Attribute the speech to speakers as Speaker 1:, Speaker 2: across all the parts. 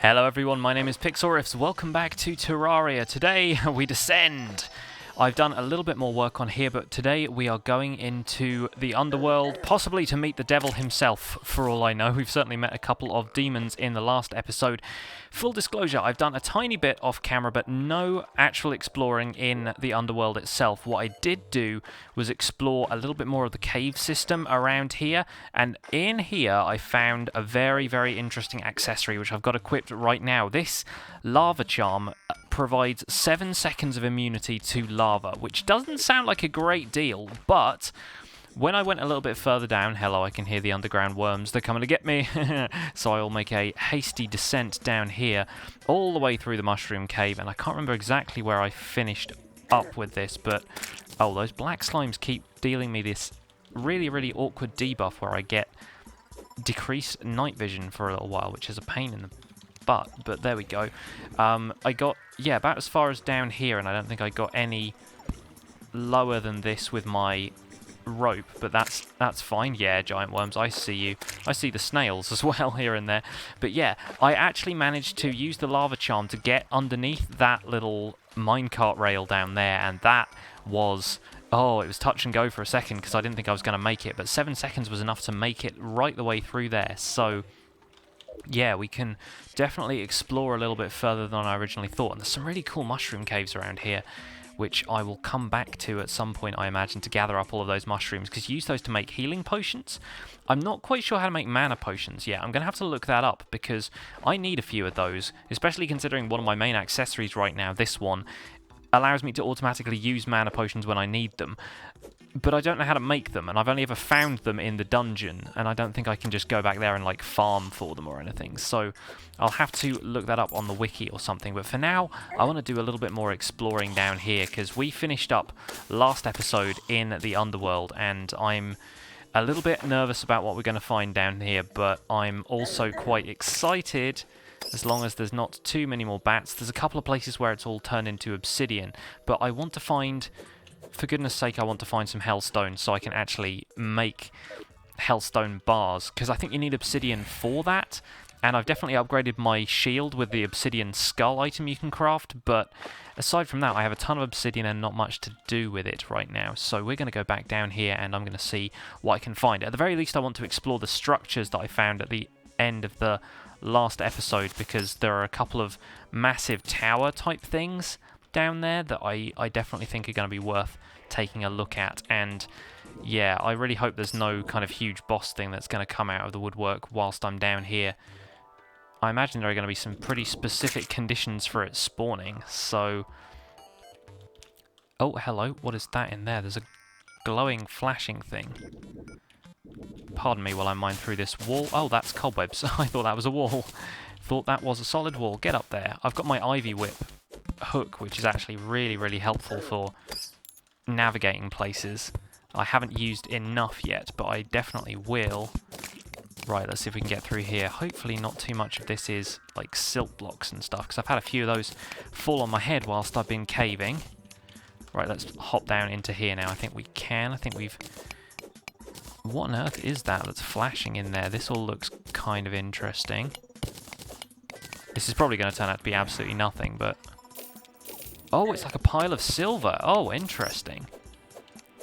Speaker 1: Hello everyone, my name is Pixlriffs. Welcome back to Terraria. Today we descend. I've done a little bit more work on here, but today we are going into the Underworld, possibly to meet the devil himself, for all I know. We've certainly met a couple of demons in the last episode. Full disclosure, I've done a tiny bit off camera, but no actual exploring in the Underworld itself. What I did do was explore a little bit more of the cave system around here, and in here I found a very, very interesting accessory, which I've got equipped right now. This lava charm provides 7 seconds of immunity to lava, which doesn't sound like a great deal, but when I went a little bit further down, hello, I can hear the underground worms, they're coming to get me, so I'll make a hasty descent down here, all the way through the mushroom cave, and I can't remember exactly where I finished up with this, but, oh, those black slimes keep dealing me this really, really awkward debuff where I get decreased night vision for a little while, which is a pain in the butt, but there we go. I got, yeah, about as far as down here, and I don't think I got any lower than this with my rope, but that's fine. Yeah, giant worms, I see you. I see the snails as well here and there. But yeah, I actually managed to use the lava charm to get underneath that little minecart rail down there, and that was... oh, it was touch and go for a second because I didn't think I was going to make it, but 7 seconds was enough to make it right the way through there. So yeah, we can definitely explore a little bit further than I originally thought. And there's some really cool mushroom caves around here, which I will come back to at some point, I imagine, to gather up all of those mushrooms, because you use those to make healing potions. I'm not quite sure how to make mana potions yet. I'm going to have to look that up, because I need a few of those, especially considering one of my main accessories right now, this one, allows me to automatically use mana potions when I need them. But I don't know how to make them, and I've only ever found them in the dungeon, and I don't think I can just go back there and, like, farm for them or anything. So I'll have to look that up on the wiki or something. But for now, I want to do a little bit more exploring down here, because we finished up last episode in the Underworld, and I'm a little bit nervous about what we're going to find down here, but I'm also quite excited as long as there's not too many more bats. There's a couple of places where it's all turned into obsidian, but I want to find... for goodness sake, I want to find some hellstone so I can actually make hellstone bars, because I think you need obsidian for that, and I've definitely upgraded my shield with the obsidian skull item you can craft, but aside from that, I have a ton of obsidian and not much to do with it right now, so we're going to go back down here and I'm going to see what I can find. At the very least, I want to explore the structures that I found at the end of the last episode, because there are a couple of massive tower type things down there that I definitely think are going to be worth taking a look at. And yeah, I really hope there's no kind of huge boss thing that's going to come out of the woodwork whilst I'm down here. I imagine there are going to be some pretty specific conditions for it spawning, so... oh, hello, what is that in there? There's a glowing, flashing thing. Pardon me while I mine through this wall. Oh, that's cobwebs. I thought that was a wall. Thought that was a solid wall. Get up there. I've got my ivy whip hook, which is actually really, really helpful for navigating places. I haven't used enough yet, but I definitely will. Right, let's see if we can get through here. Hopefully not too much of this is like silt blocks and stuff, because I've had a few of those fall on my head whilst I've been caving. Right, let's hop down into here now. I think we can. I think we've... what on earth is that that's flashing in there? This all looks kind of interesting. This is probably going to turn out to be absolutely nothing, but... oh, it's like a pile of silver. Oh, interesting.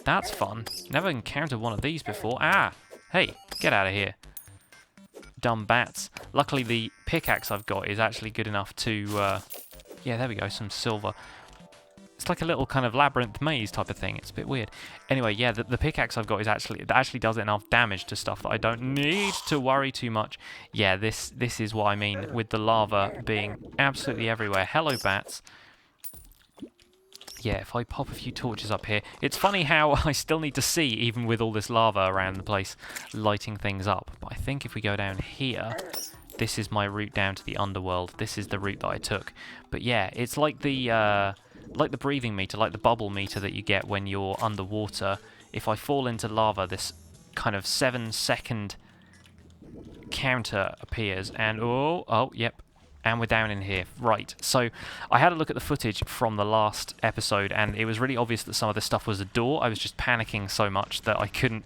Speaker 1: That's fun. Never encountered one of these before. Ah! Hey, get out of here. Dumb bats. Luckily, the pickaxe I've got is actually good enough to... yeah, there we go, some silver. It's like a little kind of labyrinth maze type of thing. It's a bit weird. Anyway, yeah, the pickaxe I've got is actually... it actually does enough damage to stuff that I don't need to worry too much. Yeah, this is what I mean with the lava being absolutely everywhere. Hello, bats. Yeah, if I pop a few torches up here... it's funny how I still need to see, even with all this lava around the place, lighting things up. But I think if we go down here... this is my route down to the Underworld. This is the route that I took. But yeah, it's like the breathing meter, like the bubble meter that you get when you're underwater. If I fall into lava, this kind of 7-second counter appears, and oh, yep, and we're down in here. Right, so I had a look at the footage from the last episode, and it was really obvious that some of this stuff was a door. I was just panicking so much that I couldn't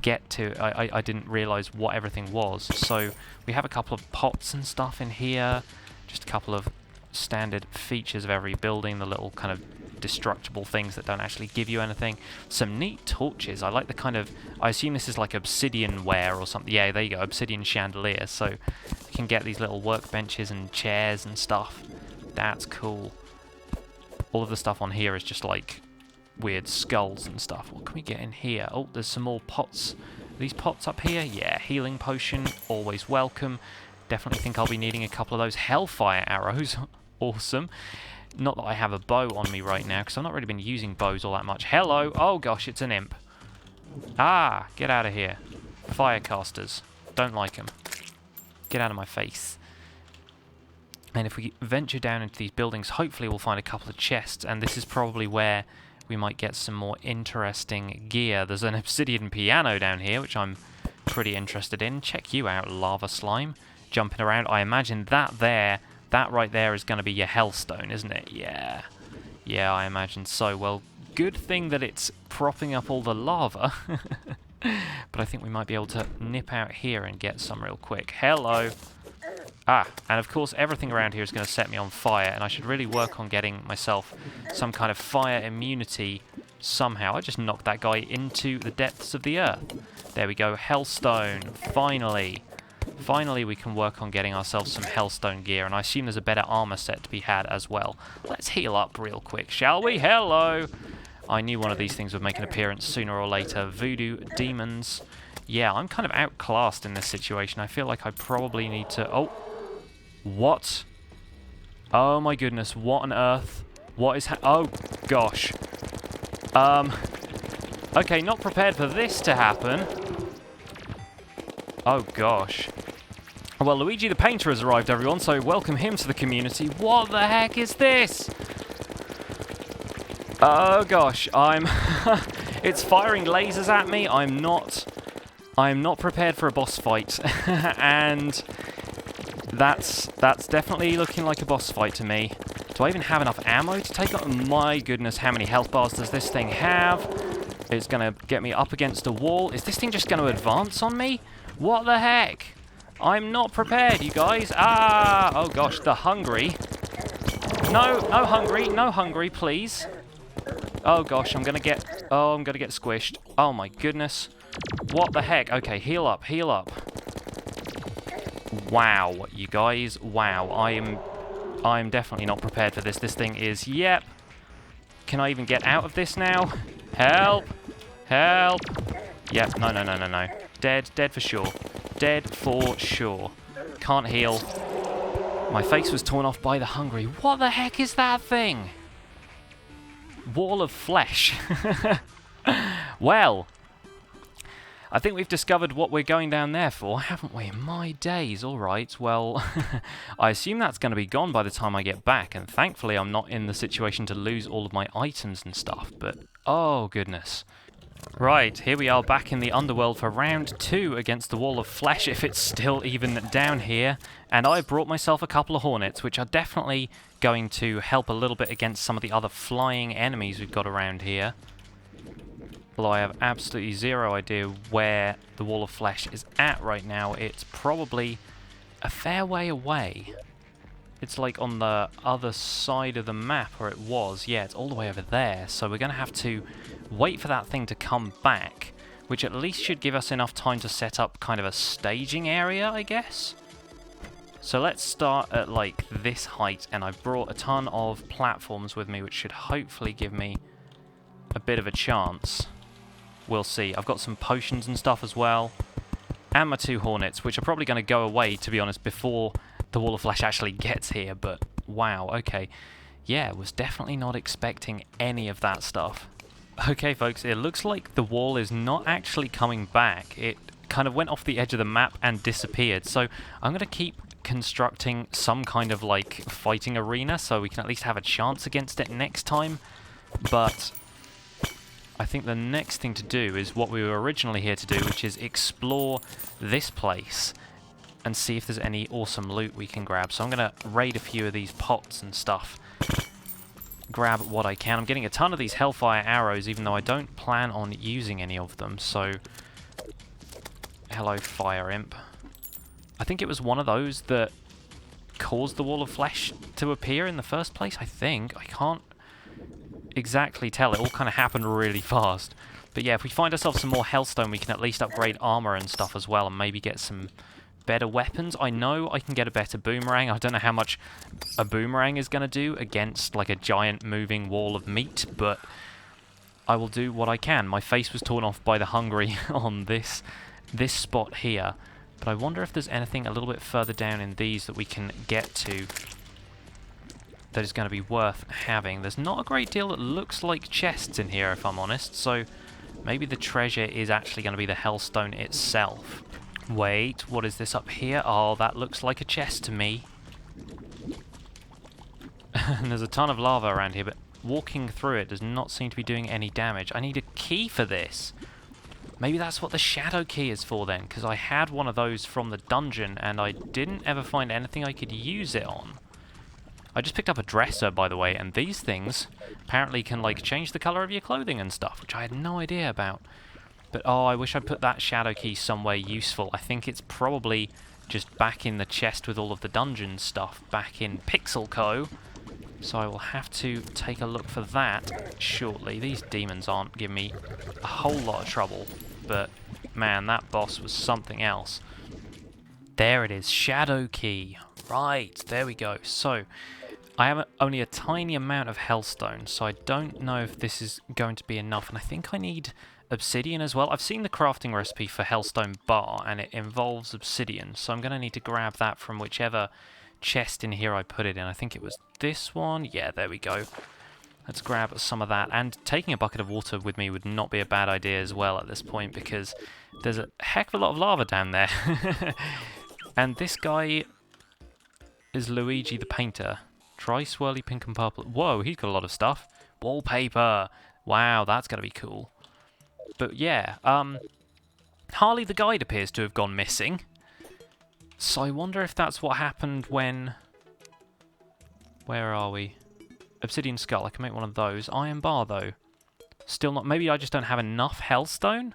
Speaker 1: get to... I didn't realise what everything was. So we have a couple of pots and stuff in here. Just a couple of standard features of every building, the little kind of destructible things that don't actually give you anything. Some neat torches. I like the kind of, I assume this is like obsidian ware or something. Yeah, there you go, obsidian chandelier. So you can get these little workbenches and chairs and stuff. That's cool. All of the stuff on here is just like weird skulls and stuff. What can we get in here? Oh, there's some more pots. Are these pots up here? Yeah, healing potion, always welcome. Definitely think I'll be needing a couple of those hellfire arrows. Awesome. Not that I have a bow on me right now, because I've not really been using bows all that much. Hello! Oh gosh, it's an imp. Ah, get out of here. Firecasters. Don't like them. Get out of my face. And if we venture down into these buildings, hopefully we'll find a couple of chests, and this is probably where we might get some more interesting gear. There's an obsidian piano down here, which I'm pretty interested in. Check you out, lava slime. Jumping around. I imagine that right there is going to be your hellstone, isn't it? Yeah. Yeah, I imagine so. Well, good thing that it's propping up all the lava. But I think we might be able to nip out here and get some real quick. Hello. Ah, and of course everything around here is going to set me on fire, and I should really work on getting myself some kind of fire immunity somehow. I just knocked that guy into the depths of the earth. There we go, hellstone, finally. Finally we can work on getting ourselves some hellstone gear, and I assume there's a better armor set to be had as well. Let's heal up real quick, shall we? Hello! I knew one of these things would make an appearance sooner or later. Voodoo demons. Yeah, I'm kind of outclassed in this situation. I feel like I probably need to... Oh! What? Oh my goodness, what on earth? What is oh gosh. Okay, not prepared for this to happen. Oh gosh. Well, Luigi the Painter has arrived, everyone, so welcome him to the community. What the heck is this? Oh gosh, it's firing lasers at me. I'm not prepared for a boss fight. And that's definitely looking like a boss fight to me. Do I even have enough ammo to take on? My goodness, how many health bars does this thing have? It's going to get me up against a wall. Is this thing just going to advance on me? What the heck? I'm not prepared, you guys. Ah! Oh gosh, the hungry. No, no hungry, no hungry, please. Oh gosh, I'm gonna get squished. Oh my goodness. What the heck? Okay, heal up, heal up. Wow, you guys. Wow, I'm definitely not prepared for this. This thing is, yep. Can I even get out of this now? Help! Help! Yep, no, no, no, no, no. Dead, dead for sure. Dead for sure. Can't heal. My face was torn off by the hungry. What the heck is that thing? Wall of flesh. Well, I think we've discovered what we're going down there for, haven't we? My days. All right, well, I assume that's going to be gone by the time I get back, and thankfully I'm not in the situation to lose all of my items and stuff, but oh goodness. Right, here we are back in the Underworld for round 2 against the Wall of Flesh, if it's still even down here. And I brought myself a couple of Hornets, which are definitely going to help a little bit against some of the other flying enemies we've got around here. Although I have absolutely zero idea where the Wall of Flesh is at right now. It's probably a fair way away. It's like on the other side of the map, or it was. Yeah, it's all the way over there. So we're going to have to wait for that thing to come back, which at least should give us enough time to set up kind of a staging area, I guess. So let's start at like this height, and I've brought a ton of platforms with me, which should hopefully give me a bit of a chance. We'll see. I've got some potions and stuff as well, and my 2 Hornets, which are probably going to go away, to be honest, before the Wall of Flesh actually gets here, but wow, okay. Yeah, was definitely not expecting any of that stuff. Okay, folks, it looks like the wall is not actually coming back. It kind of went off the edge of the map and disappeared, so I'm going to keep constructing some kind of, like, fighting arena so we can at least have a chance against it next time, but I think the next thing to do is what we were originally here to do, which is explore this place and see if there's any awesome loot we can grab. So I'm going to raid a few of these pots and stuff. Grab what I can. I'm getting a ton of these hellfire arrows, even though I don't plan on using any of them. So, hello, fire imp. I think it was one of those that caused the wall of flesh to appear in the first place, I think. I can't exactly tell. It all kind of happened really fast. But yeah, if we find ourselves some more hellstone, we can at least upgrade armor and stuff as well, and maybe get some better weapons. I know I can get a better boomerang. I don't know how much a boomerang is going to do against like a giant moving wall of meat, but I will do what I can. My face was torn off by the hungry on this spot here, but I wonder if there's anything a little bit further down in these that we can get to that is going to be worth having. There's not a great deal that looks like chests in here, if I'm honest, so maybe the treasure is actually going to be the hellstone itself. Wait, what is this up here? Oh, that looks like a chest to me. And there's a ton of lava around here, but walking through it does not seem to be doing any damage. I need a key for this. Maybe that's what the shadow key is for then, because I had one of those from the dungeon and I didn't ever find anything I could use it on. I just picked up a dresser, by the way, and these things apparently can like change the colour of your clothing and stuff, which I had no idea about. But oh, I wish I'd put that shadow key somewhere useful. I think it's probably just back in the chest with all of the dungeon stuff, back in Pixel Co. So I will have to take a look for that shortly. These demons aren't giving me a whole lot of trouble, but man, that boss was something else. There it is, shadow key. Right, there we go. So I have only a tiny amount of hellstone, so I don't know if this is going to be enough, and I think I need obsidian as well. I've seen the crafting recipe for hellstone bar, and it involves obsidian, so I'm going to need to grab that from whichever chest in here I put it in. I think it was this one. Yeah, there we go. Let's grab some of that, and taking a bucket of water with me would not be a bad idea as well at this point, because there's a heck of a lot of lava down there. And this guy is Luigi the painter. Try swirly pink and purple. Whoa, he's got a lot of stuff. Wallpaper. Wow, that's going to be cool. But yeah, Harley the guide appears to have gone missing. So I wonder if that's what happened when... Where are we? Obsidian skull, I can make one of those. Iron bar, though. Still not... Maybe I just don't have enough hellstone?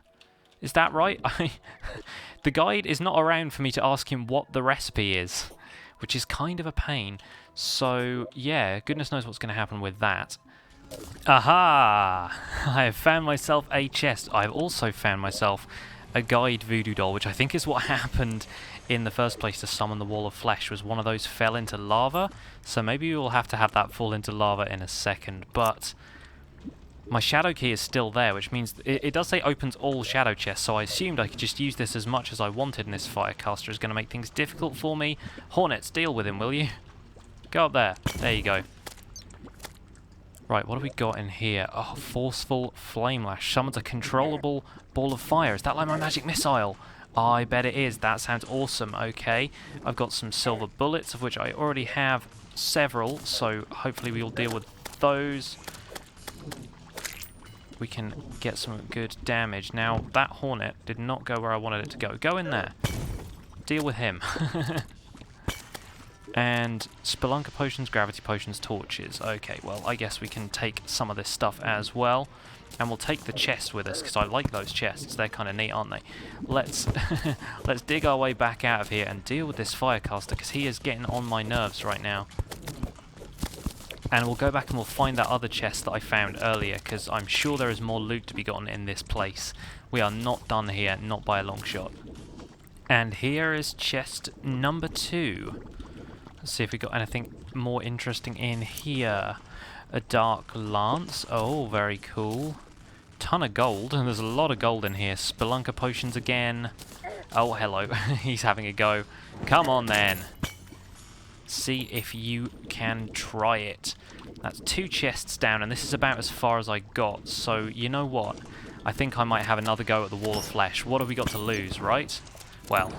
Speaker 1: Is that right? The guide is not around for me to ask him what the recipe is, which is kind of a pain. So, yeah, goodness knows what's going to happen with that. Aha! I have found myself a chest. I've also found myself a guide voodoo doll, which I think is what happened in the first place to summon the wall of flesh, was one of those fell into lava. So maybe we will have to have that fall into lava in a second. But my shadow key is still there, which means it does say opens all shadow chests, so I assumed I could just use this as much as I wanted, and this firecaster is going to make things difficult for me. Hornets, deal with him, will you? Go up there. There you go. Right, what have we got in here? Oh, forceful flame lash. Summons a controllable ball of fire. Is that like my magic missile? I bet it is. That sounds awesome. Okay, I've got some silver bullets, of which I already have several, so hopefully we'll deal with those. We can get some good damage. Now, that hornet did not go where I wanted it to go. Go in there. Deal with him. And spelunker potions, gravity potions, torches. Okay, well, I guess we can take some of this stuff as well. And we'll take the chest with us, because I like those chests. They're kind of neat, aren't they? Let's let's dig our way back out of here and deal with this firecaster, because he is getting on my nerves right now. And we'll go back and we'll find that other chest that I found earlier, because I'm sure there is more loot to be gotten in this place. We are not done here, not by a long shot. And here is chest number 2. Let's see if we got anything more interesting in here. A dark lance. Oh, very cool. Ton of gold, and there's a lot of gold in here. Spelunker potions again. Oh, hello. He's having a go. Come on, then. See if you can try it. That's 2 chests down, and this is about as far as I got. So, you know what? I think I might have another go at the wall of flesh. What have we got to lose, right? Well,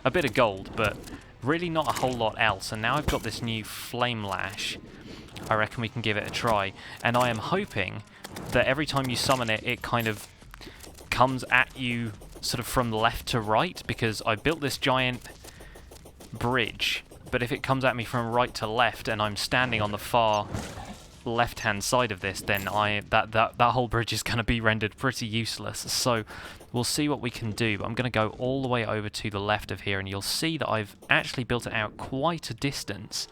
Speaker 1: a bit of gold, but really not a whole lot else. And now I've got this new flame lash. I reckon we can give it a try. And I am hoping that every time you summon it, it kind of comes at you sort of from left to right, because I built this giant bridge. But if it comes at me from right to left and I'm standing on the far left-hand side of this, then that whole bridge is going to be rendered pretty useless. So we'll see what we can do. But I'm going to go all the way over to the left of here, and you'll see that I've actually built it out quite a distance.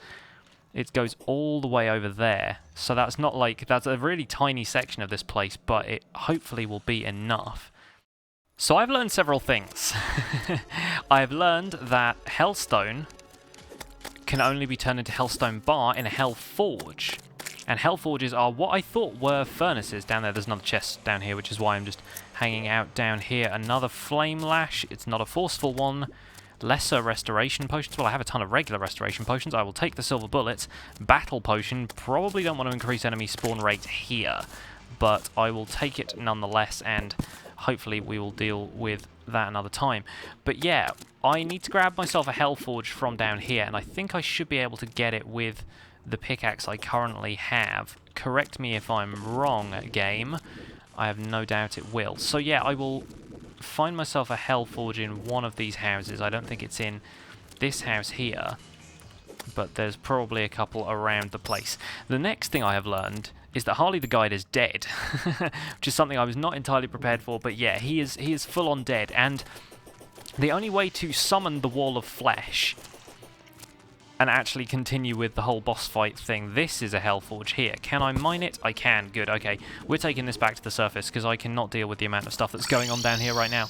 Speaker 1: It goes all the way over there, so that's not like, that's a really tiny section of this place, but it hopefully will be enough. So I've learned several things. I've learned that hellstone can only be turned into hellstone bar in a hell forge. And hell forges are what I thought were furnaces. Down there, there's another chest down here, which is why I'm just hanging out down here. Another flame lash. It's not a forceful one. Lesser restoration potions. Well, I have a ton of regular restoration potions. I will take the silver bullets. Battle potion. Probably don't want to increase enemy spawn rate here, but I will take it nonetheless, and hopefully we will deal with that another time. But yeah, I need to grab myself a hellforge from down here, and I think I should be able to get it with the pickaxe I currently have. Correct me if I'm wrong, game. I have no doubt it will. So yeah, I will find myself a hellforge in one of these houses. I don't think it's in this house here, but there's probably a couple around the place. The next thing I have learned is that Harley the Guide is dead, which is something I was not entirely prepared for, but yeah, he is full on dead, and the only way to summon the Wall of Flesh and actually continue with the whole boss fight thing, this is a hellforge here. Can I mine it? I can. Good, okay. We're taking this back to the surface, because I cannot deal with the amount of stuff that's going on down here right now.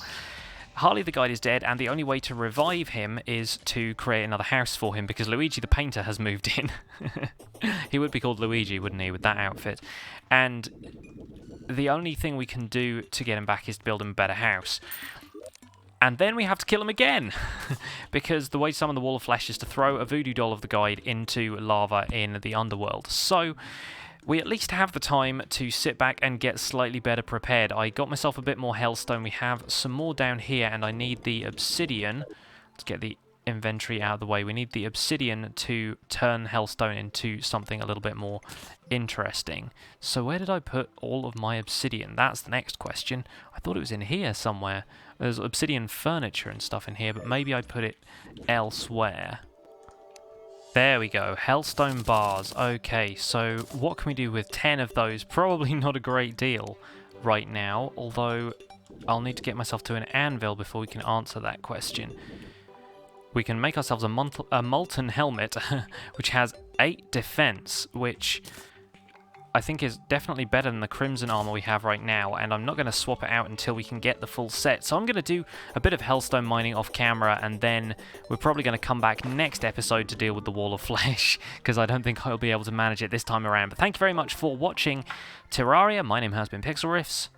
Speaker 1: Harley the Guide is dead, and the only way to revive him is to create another house for him, because Luigi the Painter has moved in. He would be called Luigi, wouldn't he, with that outfit? And the only thing we can do to get him back is to build him a better house. And then we have to kill him again, because the way to summon the Wall of Flesh is to throw a voodoo doll of the Guide into lava in the Underworld. So we at least have the time to sit back and get slightly better prepared. I got myself a bit more hellstone. We have some more down here, and I need the obsidian. Let's get the inventory out of the way. We need the obsidian to turn hellstone into something a little bit more interesting. So where did I put all of my obsidian? That's the next question. I thought it was in here somewhere. There's obsidian furniture and stuff in here, but maybe I put it elsewhere. There we go, hellstone bars. Okay, so what can we do with 10 of those? Probably not a great deal right now, although I'll need to get myself to an anvil before we can answer that question. We can make ourselves a molten helmet, which has 8 defense, which I think is definitely better than the crimson armor we have right now, and I'm not going to swap it out until we can get the full set. So I'm going to do a bit of hellstone mining off camera, and then we're probably going to come back next episode to deal with the Wall of Flesh, because I don't think I'll be able to manage it this time around. But thank you very much for watching Terraria. My name has been Pixlriffs.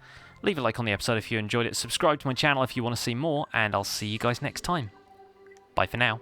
Speaker 1: Leave a like on the episode if you enjoyed it, subscribe to my channel if you want to see more, and I'll see you guys next time. Bye for now.